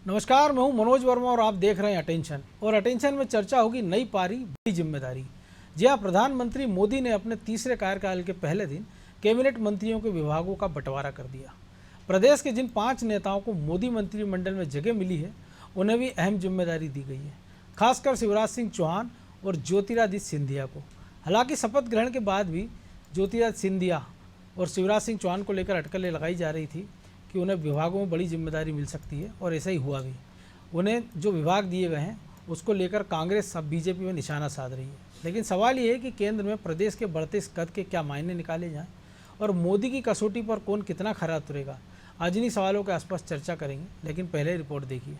नमस्कार, मैं हूं मनोज वर्मा और आप देख रहे हैं अटेंशन। और अटेंशन में चर्चा होगी नई पारी बड़ी जिम्मेदारी। जी हां, प्रधानमंत्री मोदी ने अपने तीसरे कार्यकाल के पहले दिन कैबिनेट मंत्रियों के विभागों का बंटवारा कर दिया। प्रदेश के जिन 5 नेताओं को मोदी मंत्रिमंडल में जगह मिली है, उन्हें भी अहम जिम्मेदारी दी गई है, खासकर शिवराज सिंह चौहान और ज्योतिरादित्य सिंधिया को। हालांकि शपथ ग्रहण के बाद भी ज्योतिरादित्य सिंधिया और शिवराज सिंह चौहान को लेकर अटकलें लगाई जा रही थी कि उन्हें विभागों में बड़ी जिम्मेदारी मिल सकती है, और ऐसा ही हुआ भी। उन्हें जो विभाग दिए गए हैं उसको लेकर कांग्रेस अब बीजेपी में निशाना साध रही है। लेकिन सवाल ये है कि केंद्र में प्रदेश के बढ़ते इस कद के क्या मायने निकाले जाएं और मोदी की कसौटी पर कौन कितना खरा उतरेगा। आज इन्हीं सवालों के आसपास चर्चा करेंगे, लेकिन पहले रिपोर्ट देखिए।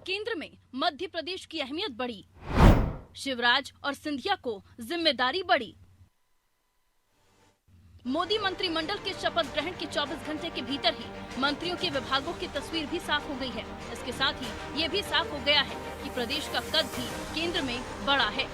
केंद्र में मध्य प्रदेश की अहमियत बढ़ी, शिवराज और सिंधिया को जिम्मेदारी बढ़ी। मोदी मंत्रिमंडल के शपथ ग्रहण के 24 घंटे के भीतर ही मंत्रियों के विभागों की तस्वीर भी साफ हो गई है। इसके साथ ही ये भी साफ हो गया है कि प्रदेश का कद भी केंद्र में बड़ा है,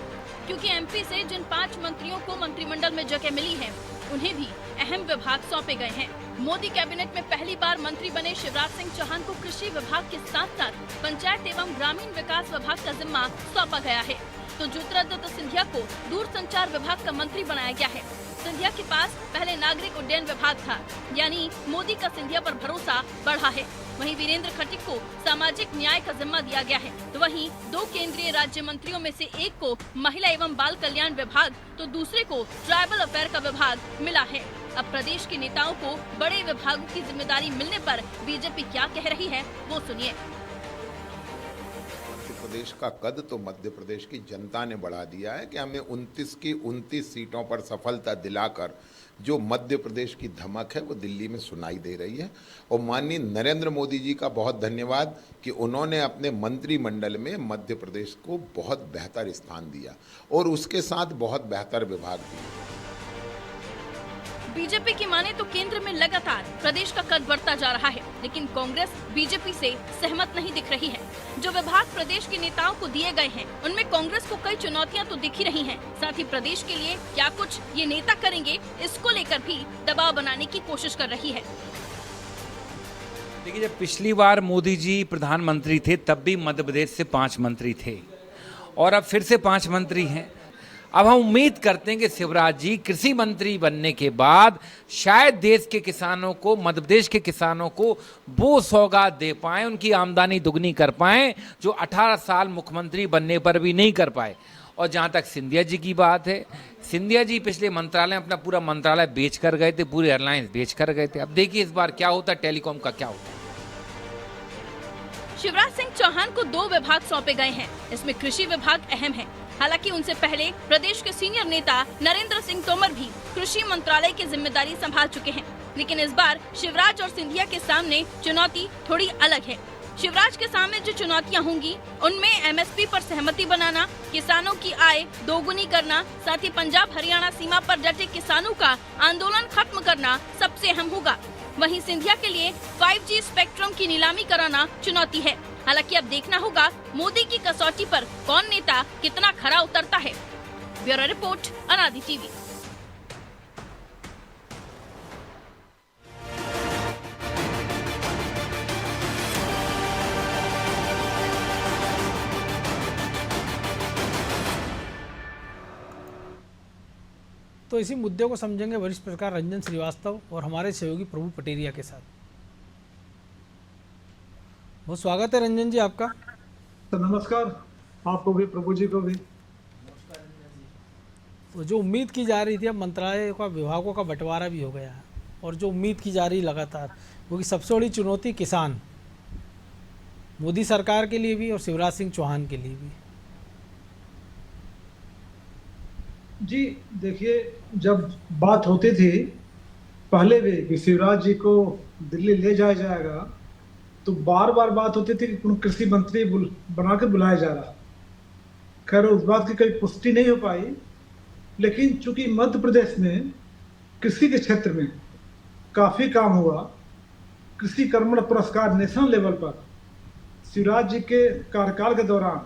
क्योंकि एमपी से जिन 5 मंत्रियों को मंत्रिमंडल में जगह मिली है, उन्हें भी अहम विभाग सौंपे गए हैं। मोदी कैबिनेट में पहली बार मंत्री बने शिवराज सिंह चौहान को कृषि विभाग के साथ साथ पंचायत एवं ग्रामीण विकास विभाग का जिम्मा सौंपा गया है, तो ज्योतिरादित्य सिंधिया को दूरसंचार विभाग का मंत्री बनाया गया है। सिंधिया के पास पहले नागरिक उड्डयन विभाग था, यानी मोदी का सिंधिया पर भरोसा बढ़ा है। वहीं वीरेंद्र खटीक को सामाजिक न्याय का जिम्मा दिया गया है, तो वहीं 2 केंद्रीय राज्य मंत्रियों में से एक को महिला एवं बाल कल्याण विभाग तो दूसरे को ट्राइबल अफेयर का विभाग मिला है। अब प्रदेश के नेताओं को बड़े विभागों की जिम्मेदारी मिलने पर बीजेपी क्या कह रही है, वो सुनिए। मध्य प्रदेश का कद तो मध्य प्रदेश की जनता ने बढ़ा दिया है कि हमें 29 की 29 सीटों पर सफलता दिलाकर जो मध्य प्रदेश की धमक है वो दिल्ली में सुनाई दे रही है। और माननीय नरेंद्र मोदी जी का बहुत धन्यवाद कि उन्होंने अपने मंत्रिमंडल में मध्य प्रदेश को बहुत बेहतर स्थान दिया और उसके साथ बहुत बेहतर विभाग दिए। बीजेपी की माने तो केंद्र में लगातार प्रदेश का कद बढ़ता जा रहा है, लेकिन कांग्रेस बीजेपी से सहमत नहीं दिख रही है। जो विभाग प्रदेश के नेताओं को दिए गए हैं, उनमें कांग्रेस को कई चुनौतियां तो दिख ही रही हैं। साथ ही प्रदेश के लिए क्या कुछ ये नेता करेंगे, इसको लेकर भी दबाव बनाने की कोशिश कर रही है। देखिए, जब पिछली बार मोदी जी प्रधानमंत्री थे तब भी मध्य प्रदेश से 5 मंत्री थे और अब फिर से 5 मंत्री हैं। अब हम उम्मीद करते हैं कि शिवराज जी कृषि मंत्री बनने के बाद शायद देश के किसानों को, मध्य प्रदेश के किसानों को वो सौगात दे पाएं, उनकी आमदनी दुगनी कर पाएं जो 18 साल मुख्यमंत्री बनने पर भी नहीं कर पाए। और जहाँ तक सिंधिया जी की बात है, सिंधिया जी पिछले मंत्रालय अपना पूरा मंत्रालय बेच कर गए थे, पूरी एयरलाइंस बेच कर गए थे। अब देखिए इस बार क्या होता है, टेलीकॉम का क्या होता है। शिवराज सिंह चौहान को 2 विभाग सौंपे गए हैं, इसमें कृषि विभाग अहम है। हालांकि उनसे पहले प्रदेश के सीनियर नेता नरेंद्र सिंह तोमर भी कृषि मंत्रालय की जिम्मेदारी संभाल चुके हैं, लेकिन इस बार शिवराज और सिंधिया के सामने चुनौती थोड़ी अलग है। शिवराज के सामने जो चुनौतियां होंगी, उनमें एमएसपी पर सहमति बनाना, किसानों की आय दोगुनी करना, साथ ही पंजाब हरियाणा सीमा पर डटे किसानों का आंदोलन खत्म करना सबसे अहम होगा। वहीं सिंधिया के लिए 5G स्पेक्ट्रम की नीलामी कराना चुनौती है। हालांकि अब देखना होगा मोदी की कसौटी पर कौन नेता कितना खरा उतरता है। ब्यूरो रिपोर्ट, अनादि टीवी। तो इसी मुद्दे को समझेंगे वरिष्ठ पत्रकार रंजन श्रीवास्तव और हमारे सहयोगी प्रभु पटेरिया के साथ। बहुत स्वागत है रंजन जी आपका। तो नमस्कार आपको भी, प्रभु जी को भी। तो जो उम्मीद की जा रही थी, अब मंत्रालय का विभागों का बंटवारा भी हो गया है, और जो उम्मीद की जा रही लगातार, क्योंकि सबसे बड़ी चुनौती किसान, मोदी सरकार के लिए भी और शिवराज सिंह चौहान के लिए भी। जी देखिए, जब बात होती थी पहले भी कि शिवराज जी को दिल्ली ले जाया जाएगा, तो बार बार बात होती थी कि कृषि मंत्री बना के बुलाया जा रहा। खैर उस बात की कोई पुष्टि नहीं हो पाई, लेकिन चूंकि मध्य प्रदेश में कृषि के क्षेत्र में काफ़ी काम हुआ, कृषि कर्मण पुरस्कार नेशनल लेवल पर शिवराज जी के कार्यकाल के दौरान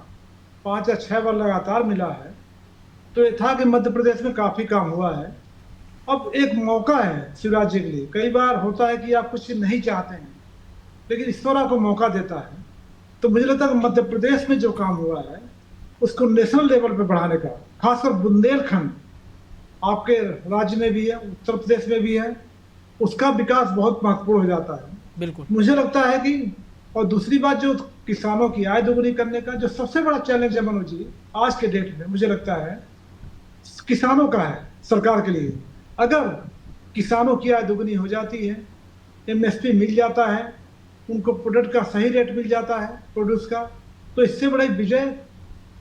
5 या 6 बार लगातार मिला है, तो ये था कि मध्य प्रदेश में काफ़ी काम हुआ है। अब एक मौका है शिवराज जी के लिए। कई बार होता है कि आप कुछ नहीं चाहते हैं, लेकिन ईश्वर आपको मौका देता है। तो मुझे लगता है कि मध्य प्रदेश में जो काम हुआ है उसको नेशनल लेवल पे बढ़ाने का, खासकर बुंदेलखंड आपके राज्य में भी है, उत्तर प्रदेश में भी है, उसका विकास बहुत महत्वपूर्ण हो जाता है। बिल्कुल मुझे लगता है कि, और दूसरी बात जो किसानों की आय दोगुनी करने का जो सबसे बड़ा चैलेंज है मनोज जी आज के डेट में, मुझे लगता है किसानों का है सरकार के लिए। अगर किसानों की आय दोगुनी हो जाती है, एमएसपी मिल जाता है, उनको प्रोडक्ट का सही रेट मिल जाता है प्रोड्यूस का, तो इससे बड़ी विजय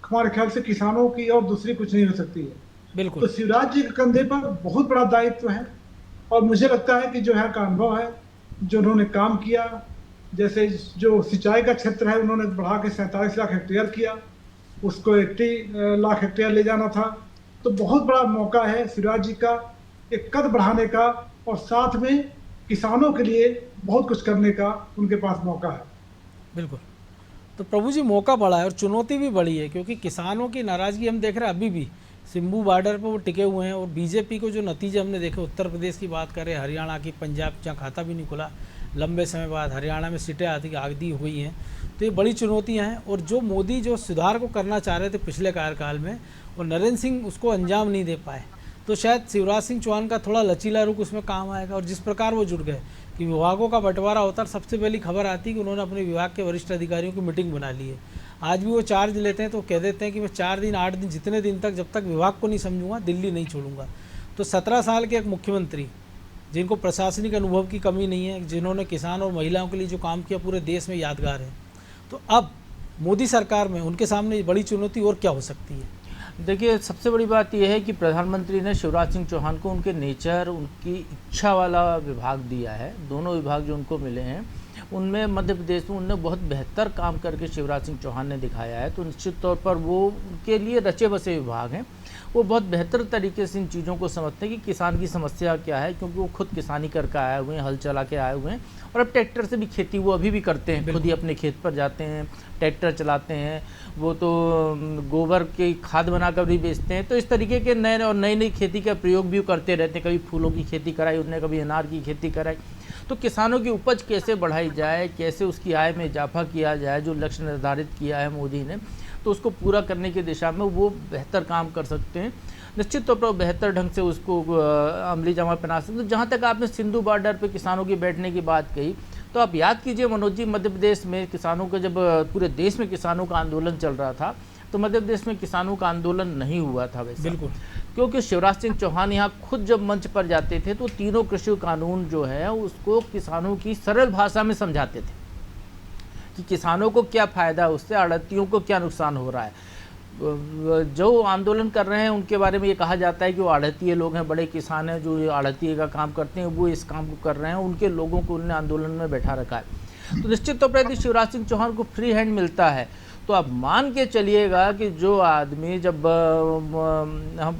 हमारे ख्याल से किसानों की और दूसरी कुछ नहीं हो सकती है। तो बिल्कुल शिवराज जी के कंधे पर बहुत बड़ा दायित्व है, और मुझे लगता है कि जो है का अनुभव है, जो उन्होंने काम किया, जैसे जो सिंचाई का क्षेत्र है उन्होंने बढ़ा के 47 लाख हेक्टेयर किया, उसको 80 लाख हेक्टेयर ले जाना था। तो बहुत बड़ा मौका है शिवराज जी का एक कद बढ़ाने का, और साथ में किसानों के लिए बहुत कुछ करने का उनके पास मौका है। बिल्कुल। तो प्रभु जी मौका बड़ा है और चुनौती भी बड़ी है, क्योंकि किसानों की नाराज़गी हम देख रहे हैं अभी भी सिम्बू बॉर्डर पर वो टिके हुए हैं। और बीजेपी को जो नतीजे हमने देखे, उत्तर प्रदेश की बात करें, हरियाणा की, पंजाब जहाँ खाता भी नहीं खुला लंबे समय बाद, हरियाणा में सीटें आधी हुई हैं। तो ये बड़ी चुनौतियाँ हैं। और जो मोदी जो सुधार को करना चाह रहे थे पिछले कार्यकाल में, और नरेंद्र सिंह उसको अंजाम नहीं दे पाए, तो शायद शिवराज सिंह चौहान का थोड़ा लचीला रुख उसमें काम आएगा। और जिस प्रकार वो जुड़ गए कि विभागों का बंटवारा होता है, सबसे पहली खबर आती है कि उन्होंने अपने विभाग के वरिष्ठ अधिकारियों की मीटिंग बना ली है। आज भी वो चार्ज लेते हैं तो कह देते हैं कि मैं 4 दिन 8 दिन जितने दिन तक, जब तक विभाग को नहीं समझूंगा दिल्ली नहीं छोड़ूंगा। तो 17 साल के एक मुख्यमंत्री जिनको प्रशासनिक अनुभव की कमी नहीं है, जिन्होंने किसान और महिलाओं के लिए जो काम किया पूरे देश में यादगार है, तो अब मोदी सरकार में उनके सामने बड़ी चुनौती और क्या हो सकती है? देखिए, सबसे बड़ी बात यह है कि प्रधानमंत्री ने शिवराज सिंह चौहान को उनके नेचर, उनकी इच्छा वाला विभाग दिया है। दोनों विभाग जो उनको मिले हैं उनमें मध्य प्रदेश में उनने बहुत बेहतर काम करके शिवराज सिंह चौहान ने दिखाया है। तो निश्चित तौर पर वो उनके लिए रचे बसे विभाग हैं। वो बहुत बेहतर तरीके से इन चीज़ों को समझते हैं कि किसान की समस्या क्या है, क्योंकि वो खुद किसानी करके आए हुए हैं, हल चला के आए हुए हैं। और अब ट्रैक्टर से भी खेती वो अभी भी करते हैं, खुद ही अपने खेत पर जाते हैं, ट्रैक्टर चलाते हैं। वो तो गोबर की खाद बनाकर भी बेचते हैं। तो इस तरीके के नई खेती का प्रयोग भी करते रहते हैं। कभी फूलों की खेती कराई उन्होंने, कभी अनार की खेती कराई। तो किसानों की उपज कैसे बढ़ाई जाए, कैसे उसकी आय में इजाफा किया जाए, जो लक्ष्य निर्धारित किया है मोदी ने, तो उसको पूरा करने की दिशा में वो बेहतर काम कर सकते हैं। निश्चित तौर पर बेहतर ढंग से उसको अमली जामा पहना सकते हैं। जहाँ तक आपने सिंधु बॉर्डर पे किसानों की बैठने की बात कही, तो आप याद कीजिए मनोज जी, मध्य प्रदेश में किसानों का, जब पूरे देश में किसानों का आंदोलन चल रहा था, तो मध्य प्रदेश में किसानों का आंदोलन नहीं हुआ था वैसे। बिल्कुल, क्योंकि शिवराज सिंह चौहान यहाँ खुद जब मंच पर जाते थे तो तीनों कृषि कानून जो है उसको किसानों की सरल भाषा में समझाते थे कि किसानों को क्या फ़ायदा है उससे, आढ़तियों को क्या नुकसान हो रहा है। जो आंदोलन कर रहे हैं उनके बारे में ये कहा जाता है कि वो आढ़तिये लोग हैं, बड़े किसान हैं जो आढ़तिये का काम करते हैं, वो इस काम को कर रहे हैं। उनके लोगों को उन्होंने आंदोलन में बैठा रखा है। तो निश्चित तौर पर यदि शिवराज सिंह चौहान को फ्री हैंड मिलता है तो आप मान के चलिएगा कि जो आदमी, जब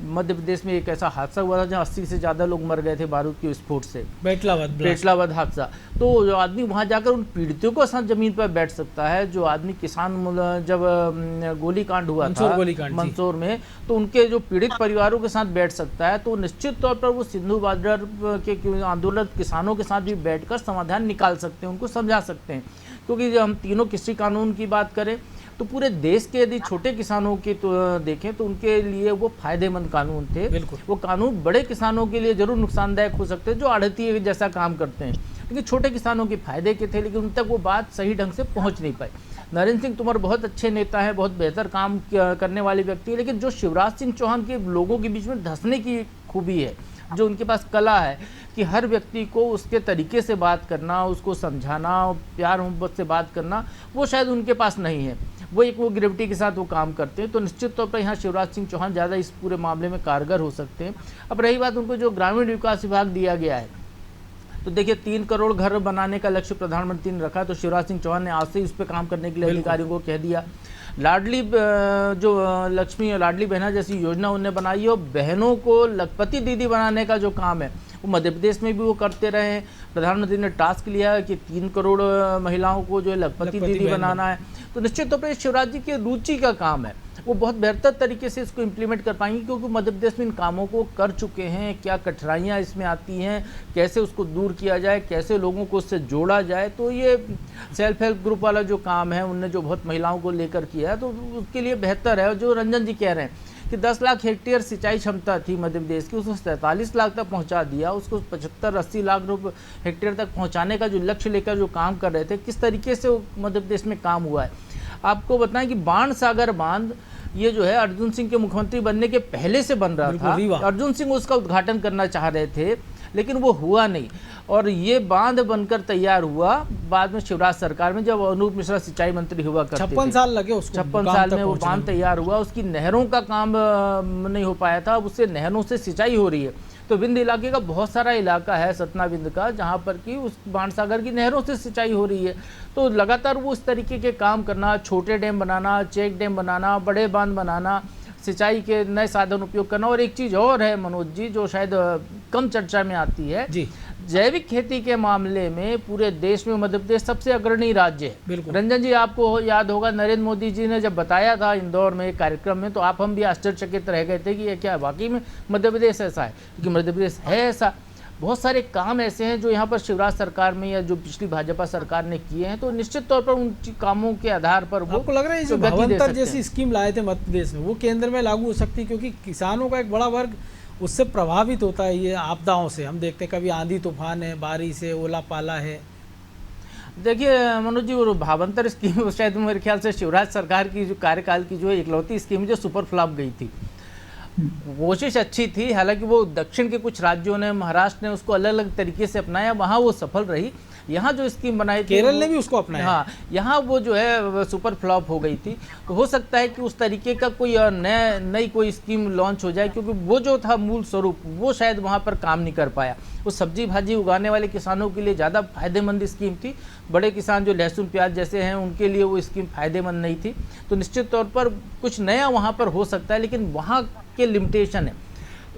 मध्य प्रदेश में एक ऐसा हादसा हुआ था जहाँ 80 से ज़्यादा लोग मर गए थे बारूद के विस्फोट से, बेटलाबाद हादसा, तो जो आदमी वहाँ जाकर उन पीड़ितों के साथ ज़मीन पर बैठ सकता है। जो आदमी किसान, जब गोली कांड हुआ था मंदसौर में, तो उनके जो पीड़ित परिवारों के साथ बैठ सकता है। तो निश्चित तौर पर वो सिंधु बॉर्डर के आंदोलन किसानों के साथ भी बैठकर समाधान निकाल सकते हैं, उनको समझा सकते हैं। क्योंकि जब हम तीनों कृषि कानून की बात करें तो पूरे देश के यदि छोटे किसानों की तो देखें तो उनके लिए वो फायदेमंद कानून थे। वो कानून बड़े किसानों के लिए जरूर नुकसानदायक हो सकते हैं जो आढ़तिये जैसा काम करते हैं, लेकिन छोटे किसानों के फायदे के थे, लेकिन उन तक वो बात सही ढंग से पहुंच नहीं पाई। नरेंद्र सिंह तोमर बहुत अच्छे नेता हैं, बहुत बेहतर काम करने वाले व्यक्ति हैं, लेकिन जो शिवराज सिंह चौहान के लोगों के बीच में धंसने की खूबी है, जो उनके पास कला है कि हर व्यक्ति को उसके तरीके से बात करना, उसको समझाना, प्यार मोहब्बत से बात करना, वो शायद उनके पास नहीं है। वो ग्रेविटी के साथ वो काम करते हैं। तो निश्चित तौर पर यहाँ शिवराज सिंह चौहान ज़्यादा इस पूरे मामले में कारगर हो सकते हैं। अब रही बात उनको जो ग्रामीण विकास विभाग दिया गया है, तो देखिए 3 करोड़ घर बनाने का लक्ष्य प्रधानमंत्री ने रखा, तो शिवराज सिंह चौहान ने आज से इस पर काम करने के लिए अधिकारियों को कह दिया। लाडली जो लक्ष्मी और लाडली बहना जैसी योजना उन्होंने बनाई है, और बहनों को लखपति दीदी बनाने का जो काम है वो मध्य प्रदेश में भी वो करते रहे हैं। प्रधानमंत्री ने टास्क लिया है कि 3 करोड़ महिलाओं को जो है लखपति दीदी बनाना है। तो निश्चित तौर पर शिवराज जी की रुचि का काम है, वो बहुत बेहतर तरीके से इसको इम्प्लीमेंट कर पाएंगे, क्योंकि मध्य प्रदेश में इन कामों को कर चुके हैं। क्या कठिनाइयाँ इसमें आती हैं, कैसे उसको दूर किया जाए, कैसे लोगों को उससे जोड़ा जाए, तो ये सेल्फ हेल्प ग्रुप वाला जो काम है उनने जो बहुत महिलाओं को लेकर किया है, तो उसके लिए बेहतर है। और जो रंजन जी कह रहे हैं कि 10 लाख हेक्टेयर सिंचाई क्षमता थी मध्य प्रदेश की, उसको 47 लाख तक पहुंचा दिया, उसको 75-80 लाख हेक्टेयर तक पहुंचाने का जो लक्ष्य लेकर जो काम कर रहे थे, किस तरीके से मध्य प्रदेश में काम हुआ है। आपको बताएं कि बाणसागर बांध ये जो है अर्जुन सिंह के मुख्यमंत्री बनने के पहले से बन रहा था। अर्जुन सिंह उसका उद्घाटन करना चाह रहे थे, लेकिन वो हुआ नहीं, और ये बांध बनकर तैयार हुआ बाद में शिवराज सरकार में, जब अनूप मिश्रा सिंचाई मंत्री हुआ करते थे। 56 साल लगे उसको, 56 साल में वो बांध तैयार हुआ। उसकी नहरों का काम नहीं हो पाया था, अब उससे नहरों से सिंचाई हो रही है। तो विंध्य इलाके का बहुत सारा इलाका है सतना विंध्य का, जहाँ पर कि उस बाणसागर की नहरों से सिंचाई हो रही है। तो लगातार वो इस तरीके के काम करना, छोटे डैम बनाना, चेक डैम बनाना, बड़े बांध बनाना, सिंचाई के नए साधन उपयोग करना। और एक चीज़ और है मनोज जी, जो शायद कम चर्चा में आती है जी, जैविक खेती के मामले में पूरे देश में मध्य प्रदेश सबसे अग्रणी राज्य है। बिल्कुल रंजन जी, आपको याद होगा नरेंद्र मोदी जी ने जब बताया था इंदौर में एक कार्यक्रम में, तो हम भी आश्चर्यचकित रह गए थे कि ये क्या वाकई में मध्य प्रदेश ऐसा है, क्योंकि मध्य प्रदेश है ऐसा। बहुत सारे काम ऐसे हैं जो यहाँ पर शिवराज सरकार में या जो पिछली भाजपा सरकार ने किए हैं, तो निश्चित तौर पर उन कामों के आधार पर वो आपको लग रहा है जो भावंतर जैसी स्कीम लाए थे मध्य प्रदेश में, वो केंद्र में लागू हो सकती है, क्योंकि किसानों का एक बड़ा वर्ग उससे प्रभावित होता है। ये आपदाओं से हम देखते हैं, कभी आंधी तूफान है, बारिश है, ओला पाला है। देखिए मनोज जी, वो भावंतर स्कीम शायद मेरे ख्याल से शिवराज सरकार की जो कार्यकाल की जो इकलौती स्कीम जो सुपर फ्लॉप गई थी। कोशिश अच्छी थी, हालांकि वो दक्षिण के कुछ राज्यों ने, महाराष्ट्र ने उसको अलग अलग तरीके से अपनाया, वहाँ वो सफल रही। यहाँ जो स्कीम बनाई थी केरल ने भी उसको अपनाया। हाँ, यहाँ वो जो है सुपर फ्लॉप हो गई थी। तो हो सकता है कि उस तरीके का कोई नई कोई स्कीम लॉन्च हो जाए, क्योंकि वो जो था मूल स्वरूप वो शायद वहाँ पर काम नहीं कर पाया। वो सब्जी भाजी उगाने वाले किसानों के लिए ज़्यादा फायदेमंद स्कीम थी, बड़े किसान जो लहसुन प्याज जैसे हैं उनके लिए वो स्कीम फायदेमंद नहीं थी। तो निश्चित तौर पर कुछ नया वहाँ पर हो सकता है, लेकिन वहाँ के लिमिटेशन है।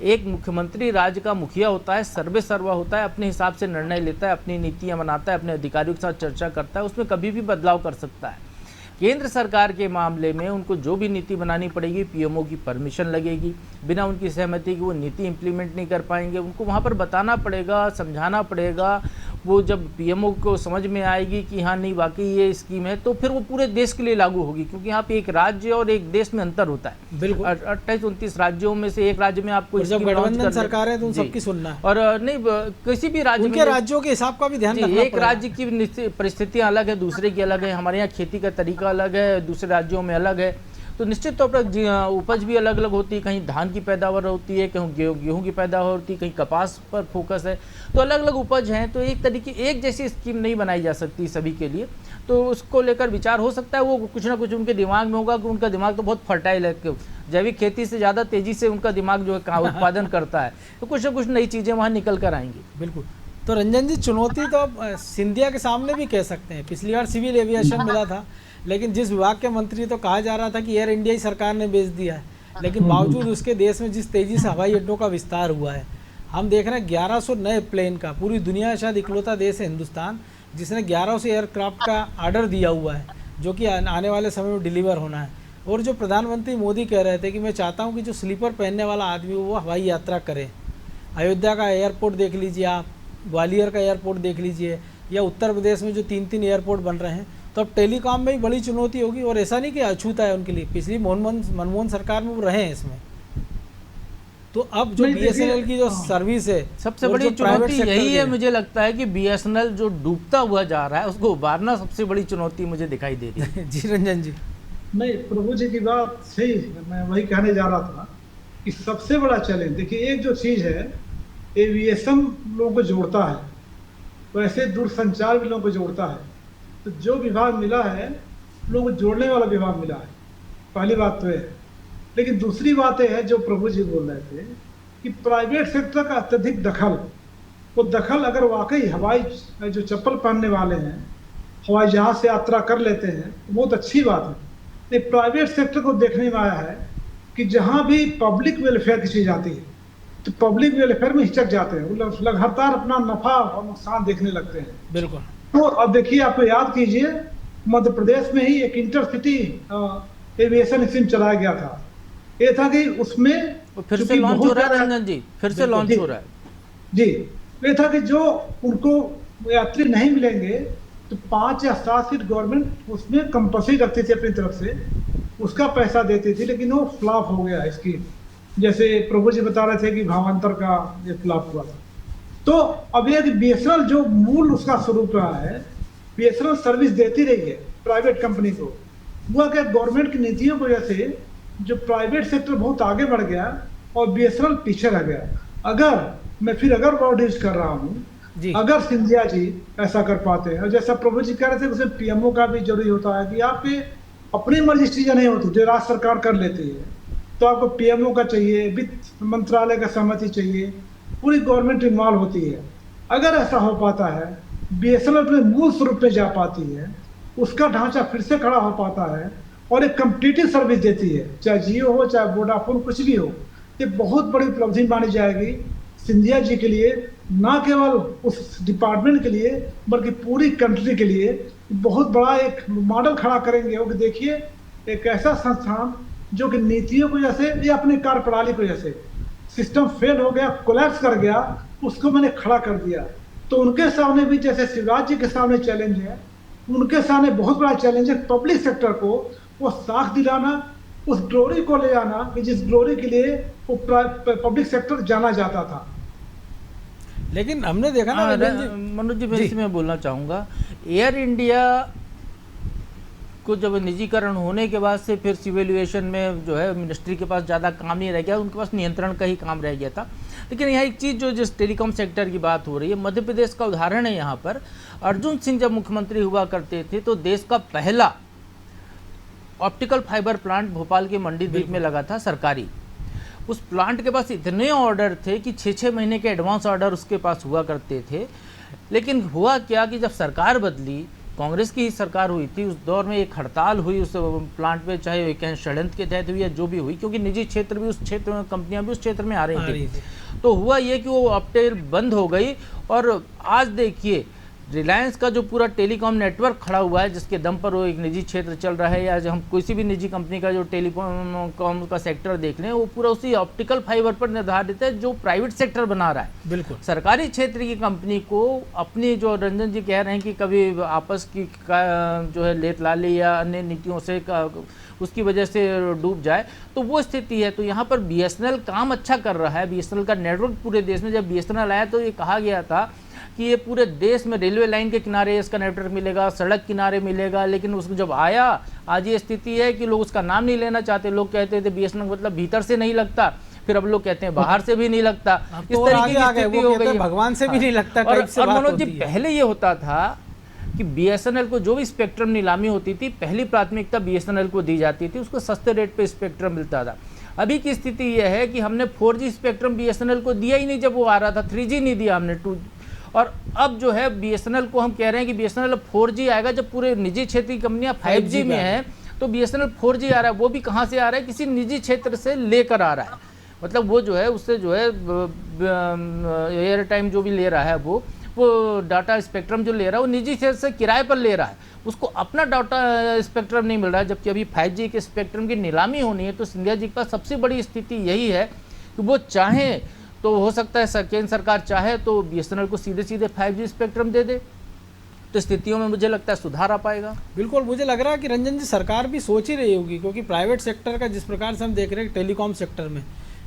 एक मुख्यमंत्री राज्य का मुखिया होता है, सर्वे सर्वा होता है, अपने हिसाब से निर्णय लेता है, अपनी नीतियां बनाता है, अपने अधिकारियों के साथ चर्चा करता है, उसमें कभी भी बदलाव कर सकता है। केंद्र सरकार के मामले में उनको जो भी नीति बनानी पड़ेगी, पीएमओ की परमिशन लगेगी, बिना उनकी सहमति की वो नीति इम्प्लीमेंट नहीं कर पाएंगे। उनको वहाँ पर बताना पड़ेगा, समझाना पड़ेगा। वो जब पीएमओ को समझ में आएगी कि हाँ नहीं वाकई ये स्कीम है, तो फिर वो पूरे देश के लिए लागू होगी, क्योंकि यहाँ पे एक राज्य और एक देश में अंतर होता है। बिल्कुल 28-29 राज्यों में से एक राज्य में आपको जब गठबंधन सरकार है तो उन सबकी सुनना है, और नहीं किसी भी राज्य उनके राज्यों के हिसाब का भी ध्यान रखना एक राज्य की परिस्थितियां अलग है, दूसरे की अलग है। हमारे यहाँ खेती का तरीका अलग है, दूसरे राज्यों में अलग है। तो निश्चित तौर पर उपज भी अलग अलग होती है, कहीं धान की पैदावार होती है, कहीं गेहूं की पैदावार होती है, कहीं कपास पर फोकस है, तो अलग अलग उपज हैं। तो एक जैसी स्कीम नहीं बनाई जा सकती सभी के लिए। तो उसको लेकर विचार हो सकता है, वो कुछ ना कुछ उनके दिमाग में होगा, कि उनका दिमाग तो बहुत फर्टाइल है, जैविक खेती से ज़्यादा तेज़ी से उनका दिमाग जो है उत्पादन करता है, तो कुछ ना कुछ नई चीज़ें वहाँ निकल कर आएंगी। बिल्कुल। तो रंजन जी, चुनौती तो अब सिंधिया के सामने भी कह सकते हैं। पिछली बार सिविल एविएशन मिला था, लेकिन जिस विभाग के मंत्री तो कहा जा रहा था कि एयर इंडिया ही सरकार ने बेच दिया है, लेकिन बावजूद उसके देश में जिस तेज़ी से हवाई अड्डों का विस्तार हुआ है, हम देख रहे हैं 1100 नए प्लेन का, पूरी दुनिया में शायद इकलौता देश है हिंदुस्तान जिसने 1100 एयरक्राफ्ट का ऑर्डर दिया हुआ है, जो कि आने वाले समय में डिलीवर होना है। और जो प्रधानमंत्री मोदी कह रहे थे कि मैं चाहता हूँ कि जो स्लीपर पहनने वाला आदमी हो वो हवाई यात्रा करे। अयोध्या का एयरपोर्ट देख लीजिए आप, ग्वालियर का एयरपोर्ट देख लीजिए, या उत्तर प्रदेश में जो 3-3 एयरपोर्ट बन रहे हैं। तो अब टेलीकॉम में भी बड़ी चुनौती होगी, और ऐसा नहीं कि अछूता है उनके लिए, पिछली मनमोहन सरकार में वो रहे हैं इसमें। तो अब जो बीएसएनएल की जो सर्विस है, सबसे बड़ी चुनौती यही है मुझे लगता है कि बीएसएनएल जो डूबता हुआ जा रहा है उसको उबारना सबसे बड़ी चुनौती मुझे दिखाई दे रही है। जी रंजन जी। नहीं, प्रभु जी की बात सही है, मैं वही कहने जा रहा था कि सबसे बड़ा चैलेंज देखिए, एक जो चीज़ है एविएशन लोगों को जोड़ता है, वैसे दूरसंचार भी लोगों को जोड़ता है। तो जो विभाग मिला है लोगों को जोड़ने वाला विभाग मिला है, पहली बात तो है। लेकिन दूसरी बात यह है जो प्रभु जी बोल रहे थे कि प्राइवेट सेक्टर का अत्यधिक दखल वो दखल अगर वाकई हवाई जो चप्पल पहनने वाले हैं हवाई जहाज से यात्रा कर लेते हैं तो बहुत अच्छी बात है। ये प्राइवेट सेक्टर को देखने में आया है कि जहां भी पब्लिक वेलफेयर की चीज आती है तो पब्लिक वेलफेयर में हिचक जाते हैं, वो लगातार अपना नफा और नुकसान देखने लगते हैं। बिल्कुल। तो अब देखिए, आप याद कीजिए मध्य प्रदेश में ही एक इंटरसिटी एविएशन स्कीम चलाया गया था। ये था कि उसमें फिर से लॉन्च हो रहा है रंजन जी, फिर से लॉन्च हो रहा है जी। ये था कि जो उनको यात्री नहीं मिलेंगे तो 5 या 7 सीट गवर्नमेंट उसमें कंपल्सरी रखती थी अपनी तरफ से, उसका पैसा देती थी, लेकिन वो फ्लॉप हो गया स्कीम। जैसे प्रभु जी बता रहे थे कि भावांतर का ये फ्लॉप हुआ था। तो अब ये बीएसएनएल जो मूल उसका स्वरूप रहा है, बीएसएनएल सर्विस देती रही है प्राइवेट कंपनी को। हुआ क्या, गवर्नमेंट की नीतियों की वजह से जो प्राइवेट सेक्टर बहुत आगे बढ़ गया और बीएसएनएल पीछे रह गया। अगर वर्ड यूज कर रहा हूँ, अगर सिंधिया जी ऐसा कर पाते हैं, और जैसा प्रभु जी कह रहे थे उसमें पीएमओ का भी जरूरी होता है कि आपके अपनी मर्जी चीजें नहीं होती जो राज्य सरकार कर लेती है, तो आपको पीएमओ का चाहिए, वित्त मंत्रालय का सहमति चाहिए, पूरी गवर्नमेंट इन्वॉल्व होती है। अगर ऐसा हो पाता है, बीएसएनएल अपने मूल स्वरूप में जा पाती है, उसका ढांचा फिर से खड़ा हो पाता है और एक कम्पिटिटिव सर्विस देती है, चाहे जियो हो चाहे वोडाफोन कुछ भी हो, ये बहुत बड़ी उपलब्धि मानी जाएगी सिंधिया जी के लिए, ना केवल उस डिपार्टमेंट के लिए बल्कि पूरी कंट्री के लिए बहुत बड़ा एक मॉडल खड़ा करेंगे। वो कि देखिए, एक ऐसा संस्थान जो कि नीतियों की वजह से या अपनी कार्यप्रणाली की वजह से सिस्टम फेल हो गया, कोलैप्स कर गया, उसको मैंने खड़ा कर दिया। तो उनके सामने भी जैसे शिवराज जी के सामने चैलेंज है, उनके सामने बहुत बड़ा चैलेंज है पब्लिक सेक्टर को वो साख दिलाना, उस ग्लोरी को ले आना कि जिस ग्लोरी के लिए वो पब्लिक सेक्टर जाना जाता था। लेकिन हमने देखा ना मनोज जी, मैं इसमें बोलना चाहूँगा, एयर इंडिया को जब निजीकरण होने के बाद से फिर सिविल में जो है मिनिस्ट्री के पास ज़्यादा काम नहीं रह गया, उनके पास नियंत्रण का ही काम रह गया था। लेकिन यहाँ एक चीज़ जो जिस टेलीकॉम सेक्टर की बात हो रही है, मध्य प्रदेश का उदाहरण है। यहाँ पर अर्जुन सिंह जब मुख्यमंत्री हुआ करते थे तो देश का पहला ऑप्टिकल फाइबर प्लांट भोपाल के मंडी द्वीप में लगा था, सरकारी। उस प्लांट के पास इतने ऑर्डर थे कि 6-6 महीने के एडवांस ऑर्डर उसके पास हुआ करते थे। लेकिन हुआ क्या कि जब सरकार बदली, कांग्रेस की ही सरकार हुई थी, उस दौर में एक हड़ताल हुई उस प्लांट में, चाहे कहीं षड्यंत्र के तहत हुई या जो भी हुई, क्योंकि निजी क्षेत्र भी उस क्षेत्र में, कंपनियां भी उस क्षेत्र में आ रही थी। तो हुआ ये कि वो ऑप्टेल बंद हो गई और आज देखिए रिलायंस का जो पूरा टेलीकॉम नेटवर्क खड़ा हुआ है, जिसके दम पर वो एक निजी क्षेत्र चल रहा है, या जो हम किसी भी निजी कंपनी का जो टेलीकॉम का सेक्टर देख लें, वो पूरा उसी ऑप्टिकल फाइबर पर निर्धारित है जो प्राइवेट सेक्टर बना रहा है। बिल्कुल। सरकारी क्षेत्र की कंपनी को अपनी, जो रंजन जी कह रहे हैं कि कभी आपस की जो है लेट लाली या अन्य नीतियों से उसकी वजह से डूब जाए, तो वो स्थिति है। तो यहाँ पर बीएसएनएल काम अच्छा कर रहा है, बीएसएनएल का नेटवर्क पूरे देश में। जब बीएसएनएल आया तो ये कहा गया था कि ये पूरे देश में रेलवे लाइन के किनारे इसका नेटवर्क मिलेगा, सड़क किनारे मिलेगा, लेकिन उसको जब आया, आज ये स्थिति है कि लोग उसका नाम नहीं लेना चाहते। लोग कहते थे बीएसएनएल मतलब भीतर से नहीं लगता, फिर अब लोग कहते हैं बाहर से भी नहीं लगता। इस तरीके की स्थिति हो गई, भगवान से भी नहीं लगता। और मनोज जी, पहले ये होता था कि बीएसएनएल को जो भी स्पेक्ट्रम नीलामी होती थी, पहली प्राथमिकता बीएसएनएल को दी जाती थी, उसको सस्ते रेट पे स्पेक्ट्रम मिलता था। अभी की स्थिति यह है कि हमने 4G स्पेक्ट्रम बीएसएनएल को दिया ही नहीं जब वो आ रहा था, 3G नहीं दिया हमने, 2, और अब जो है बीएसएनएल को हम कह रहे हैं कि बीएसएनएल अब 4G आएगा। जब पूरे निजी क्षेत्र की कंपनियां 5G में है, तो बीएसएनएल 4G आ रहा है। वो भी कहाँ से आ रहा है? किसी निजी क्षेत्र से लेकर आ रहा है। मतलब वो जो है उससे जो है एयर टाइम जो भी ले रहा है, वो डाटा स्पेक्ट्रम जो ले रहा है वो निजी क्षेत्र से किराए पर ले रहा है, उसको अपना डाटा स्पेक्ट्रम नहीं मिल रहा है। जबकि अभी 5G के स्पेक्ट्रम की नीलामी होनी है। तो सिंधिया जी के पास सबसे बड़ी स्थिति यही है कि वो चाहें तो हो सकता है केंद्र सरकार चाहे तो बीएसएनएल को सीधे सीधे 5G स्पेक्ट्रम दे दे, तो स्थितियों में मुझे लगता है सुधार आ पाएगा। बिल्कुल, मुझे लग रहा है कि रंजन जी सरकार भी सोच ही रही होगी, क्योंकि प्राइवेट सेक्टर का जिस प्रकार से हम देख रहे हैं टेलीकॉम सेक्टर में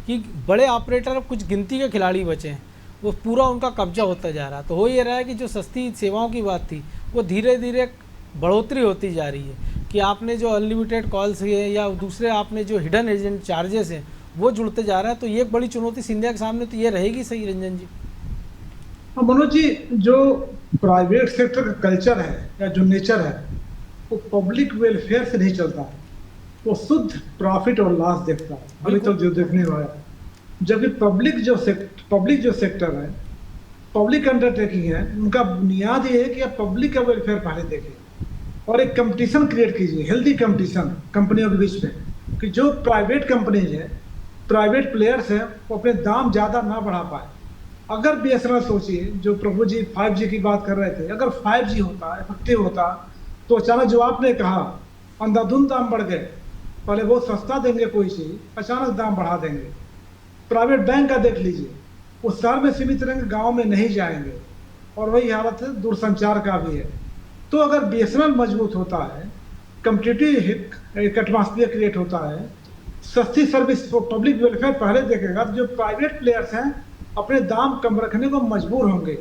कि बड़े ऑपरेटर अब कुछ गिनती के खिलाड़ी बचे हैं, वो पूरा उनका कब्जा होता जा रहा है। तो हो ये रहा है कि जो सस्ती सेवाओं की बात थी वो धीरे धीरे बढ़ोतरी होती जा रही है कि आपने जो अनलिमिटेड कॉल्स है या दूसरे आपने जो हिडन एजेंट चार्जेस हैं वो जुड़ते जा रहा है। तो ये एक बड़ी चुनौती सिंधिया के सामने तो ये रहेगी। सही रंजन जी? मनोज जी, जो प्राइवेट सेक्टर का कल्चर है या जो नेचर है वो पब्लिक वेलफेयर से नहीं चलता है, वो शुद्ध प्रॉफिट और लॉस देखता है अभी तक जो देखने वाला है। जबकि पब्लिक जो सेक्टर है पब्लिक अंडरटेकिंग है, उनका बुनियाद ये है कि आप पब्लिक का वेलफेयर पहले देखें और एक कंपटीशन क्रिएट कीजिए, हेल्दी कंपटीशन कंपनियों के बीच में, कि जो प्राइवेट कंपनीज है, प्राइवेट प्लेयर्स हैं, वो अपने दाम ज़्यादा ना बढ़ा पाए। अगर बीएसएनएल सोचिए, जो प्रभु जी 5G की बात कर रहे थे, अगर 5G होता, इफेक्टिव होता, तो अचानक जो आपने कहा अंधाधुंध दाम बढ़ गए, पहले बहुत सस्ता देंगे कोई चीज़, अचानक दाम बढ़ा देंगे। प्राइवेट बैंक का देख लीजिए, वो शहर में सीमित रहेंगे, गांव में नहीं जाएंगे, और वही हालत है दूरसंचार का भी है। तो अगर बीएसएनएल मजबूत होता है, कम्पिटिटिव एटमॉस्फेयर क्रिएट होता है, सस्ती सर्विस पब्लिक वेलफेयर पहले देखेगा, तो जो प्राइवेट प्लेयर्स हैं अपने दाम कम रखने को मजबूर होंगे,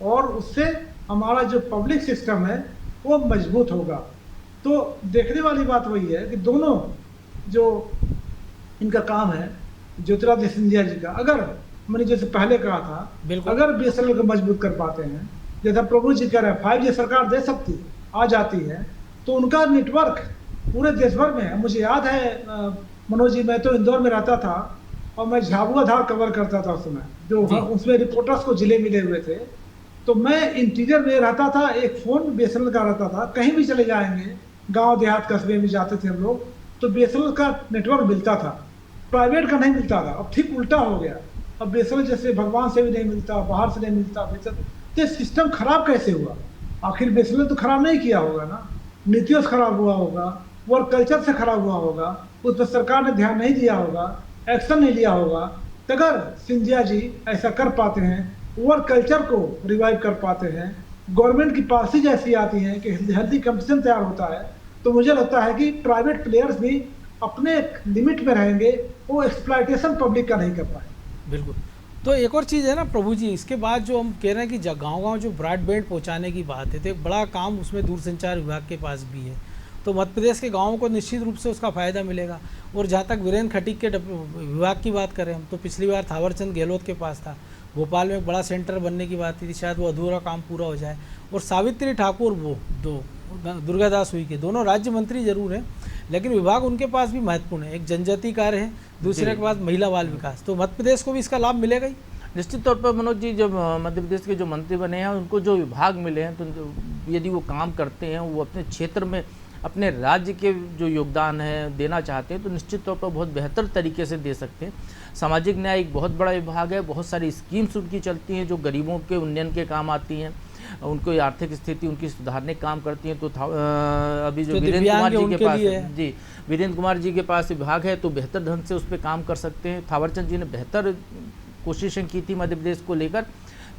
और उससे हमारा जो पब्लिक सिस्टम है वो मजबूत होगा। तो देखने वाली बात वही है कि दोनों जो इनका काम है, ज्योतिरादित्य सिंधिया जी का, अगर मैंने जैसे पहले कहा था, अगर बीएसएनएल को मजबूत कर पाते हैं, जैसा प्रभु जी कह रहे हैं 5G सरकार दे सकती आ जाती है, तो उनका नेटवर्क पूरे देश भर में है। मुझे याद है मनोज जी, मैं तो इंदौर में रहता था और मैं झाबुआ धार कवर करता था उस समय, जो उसमें रिपोर्टर्स को जिले मिले हुए थे, तो मैं इंटीरियर में रहता था, एक फ़ोन बीएसएनएल का रहता था, कहीं भी चले जाएंगे, गांव देहात कस्बे में जाते थे हम लोग, तो बीएसएनएल का नेटवर्क मिलता था, प्राइवेट का नहीं मिलता था। अब ठीक उल्टा हो गया, अब बीएसएनएल जैसे भगवान से भी नहीं मिलता, बाहर से नहीं मिलता, तो सिस्टम खराब कैसे हुआ? आखिर बीएसएनएल तो खराब नहीं किया होगा ना, नीतियों से खराब हुआ होगा, वर्क कल्चर से खराब हुआ होगा, उस पर सरकार ने ध्यान नहीं दिया होगा, एक्शन नहीं लिया होगा। तो अगर सिंधिया जी ऐसा कर पाते हैं, वर्क कल्चर को रिवाइव कर पाते हैं, गवर्नमेंट की पॉलिसी ऐसी आती है कि हेल्दी कंपटीशन तैयार होता है, तो मुझे लगता है कि प्राइवेट प्लेयर्स भी अपने लिमिट में रहेंगे, वो एक्सप्लॉयटेशन पब्लिक का नहीं कर पाए। बिल्कुल। तो एक और चीज़ है ना प्रभु जी, इसके बाद जो हम कह रहे हैं कि गांव-गांव जो ब्रॉडबैंड पहुंचाने की बात है, तो एक बड़ा काम उसमें दूरसंचार विभाग के पास भी है, तो मध्य प्रदेश के गाँवों को निश्चित रूप से उसका फ़ायदा मिलेगा। और जहाँ तक वीरेंद्र खटीक के विभाग की बात करें हम, तो पिछली बार थावरचंद गहलोत के पास था, भोपाल में एक बड़ा सेंटर बनने की बात थी, शायद वो अधूरा काम पूरा हो जाए। और सावित्री ठाकुर, वो दो दुर्गादास हुई के दोनों राज्य मंत्री जरूर हैं, लेकिन विभाग उनके पास भी महत्वपूर्ण है, एक जनजातीय कार्य है, दूसरे के पास महिला बाल विकास, तो मध्य प्रदेश को भी इसका लाभ मिलेगा ही। निश्चित तौर पर मनोज जी, जब मध्य प्रदेश के जो मंत्री बने हैं, उनको जो विभाग मिले हैं, तो यदि वो काम करते हैं, वो अपने क्षेत्र में अपने राज्य के जो योगदान है देना चाहते हैं, तो निश्चित तौर पर बहुत बेहतर तरीके से दे सकते हैं। सामाजिक न्याय एक बहुत बड़ा विभाग है, बहुत सारी स्कीम्स उनकी चलती हैं जो गरीबों के उन्नयन के काम आती हैं, उनको आर्थिक स्थिति उनकी सुधारने काम करती हैं। तो अभी जो वीरेंद्र कुमार जी के पास जी वीरेंद्र कुमार जी के पास विभाग है, तो बेहतर ढंग से उस पर काम कर सकते हैं। थावरचंद जी ने बेहतर कोशिशें की थी मध्य प्रदेश को लेकर,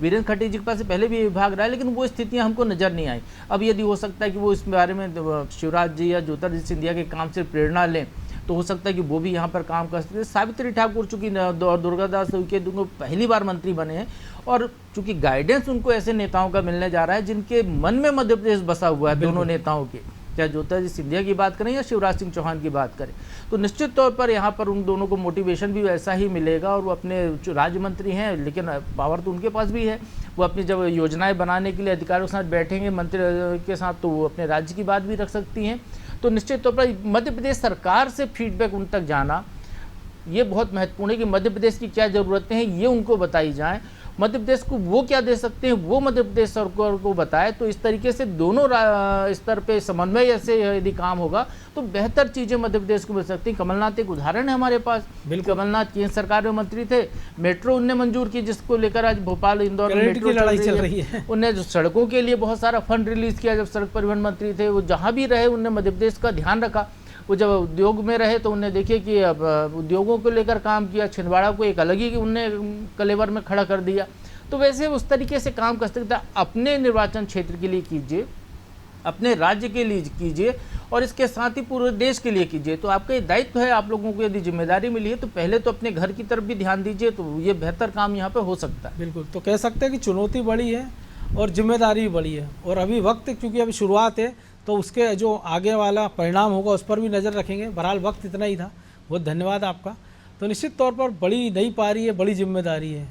वीरेंद्र खटीक जी के पास पहले भी विभाग रहा है, लेकिन वो स्थितियां हमको नज़र नहीं आई। अब यदि हो सकता है कि वो इस बारे में शिवराज जी या ज्योतिरादित्य सिंधिया के काम से प्रेरणा लें, तो हो सकता है कि वो भी यहाँ पर काम कर सकते हैं। सावित्री ठाकुर चूँकि दुर्गादास के दोनों पहली बार मंत्री बने हैं, और चूँकि गाइडेंस उनको ऐसे नेताओं का मिलने जा रहा है जिनके मन में मध्य प्रदेश बसा हुआ है, दोनों नेताओं के, चाहे ज्योतिरादित्य सिंधिया की बात करें या शिवराज सिंह चौहान की बात करें, तो निश्चित तौर पर यहाँ पर उन दोनों को मोटिवेशन भी वैसा ही मिलेगा। और वो अपने जो राज्य मंत्री हैं, लेकिन पावर तो उनके पास भी है, वो अपनी जब योजनाएं बनाने के लिए अधिकारियों के साथ बैठेंगे मंत्री के साथ, तो वो अपने राज्य की बात भी रख सकती हैं। तो निश्चित तौर पर मध्य प्रदेश सरकार से फीडबैक उन तक जाना ये बहुत महत्वपूर्ण है कि मध्य प्रदेश की क्या ज़रूरतें हैं ये उनको बताई जाएँ, मध्य प्रदेश को वो क्या दे सकते हैं वो मध्य प्रदेश सरकार को बताए। तो इस तरीके से दोनों स्तर पे समन्वय से यदि काम होगा तो बेहतर चीज़ें मध्य प्रदेश को मिल सकती हैं। कमलनाथ एक उदाहरण है हमारे पास, कमलनाथ केंद्र सरकार में मंत्री थे, मेट्रो उनने मंजूर की, जिसको लेकर आज भोपाल इंदौर में मेट्रो लड़ाई चल रही है। उनने जो सड़कों के लिए बहुत सारा फंड रिलीज किया, जब सड़क परिवहन मंत्री थे, वो जहाँ भी रहे उनने मध्य प्रदेश का ध्यान रखा। वो जब उद्योग में रहे तो उन्हें देखिए कि अब उद्योगों को लेकर काम किया, छिंदवाड़ा को एक अलग ही उनने कलेवर में खड़ा कर दिया। तो वैसे उस तरीके से काम कर सकते हैं। अपने निर्वाचन क्षेत्र के लिए कीजिए, अपने राज्य के लिए कीजिए, और इसके साथ ही पूरे देश के लिए कीजिए। तो आपका ये दायित्व है, आप लोगों को यदि जिम्मेदारी मिली है तो पहले तो अपने घर की तरफ भी ध्यान दीजिए, तो ये बेहतर काम यहाँ पे हो सकता है। बिल्कुल, तो कह सकते हैं कि चुनौती बड़ी है और जिम्मेदारी बड़ी है, और अभी वक्त क्योंकि अभी शुरुआत है तो उसके जो आगे वाला परिणाम होगा उस पर भी नज़र रखेंगे। बहरहाल वक्त इतना ही था, बहुत धन्यवाद आपका। तो निश्चित तौर पर बड़ी नई पारी है, बड़ी जिम्मेदारी है।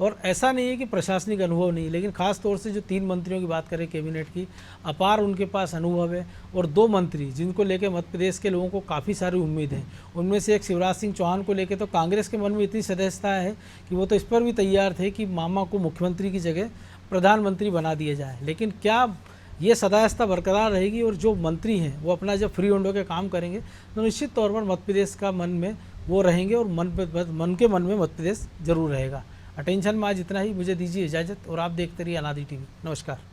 और ऐसा नहीं है कि प्रशासनिक अनुभव नहीं, लेकिन खास तौर से जो 3 मंत्रियों की बात करें कैबिनेट की, अपार उनके पास अनुभव है। और 2 मंत्री जिनको लेकर मध्य प्रदेश के लोगों को काफ़ी सारी उम्मीद है, उनमें से एक शिवराज सिंह चौहान को लेकर तो कांग्रेस के मन में इतनी सदस्यता है कि वो तो इस पर भी तैयार थे कि मामा को मुख्यमंत्री की जगह प्रधानमंत्री बना दिया जाए। लेकिन क्या ये सदस्यता बरकरार रहेगी और जो मंत्री हैं वो अपना जब फ्री हैंड होकर काम करेंगे तो निश्चित तौर पर मध्य प्रदेश का मन में वो रहेंगे और मन के मन में मध्य प्रदेश जरूर रहेगा। अटेंशन में आज इतना ही, मुझे दीजिए इजाज़त और आप देखते रहिए अनादि टीवी। नमस्कार।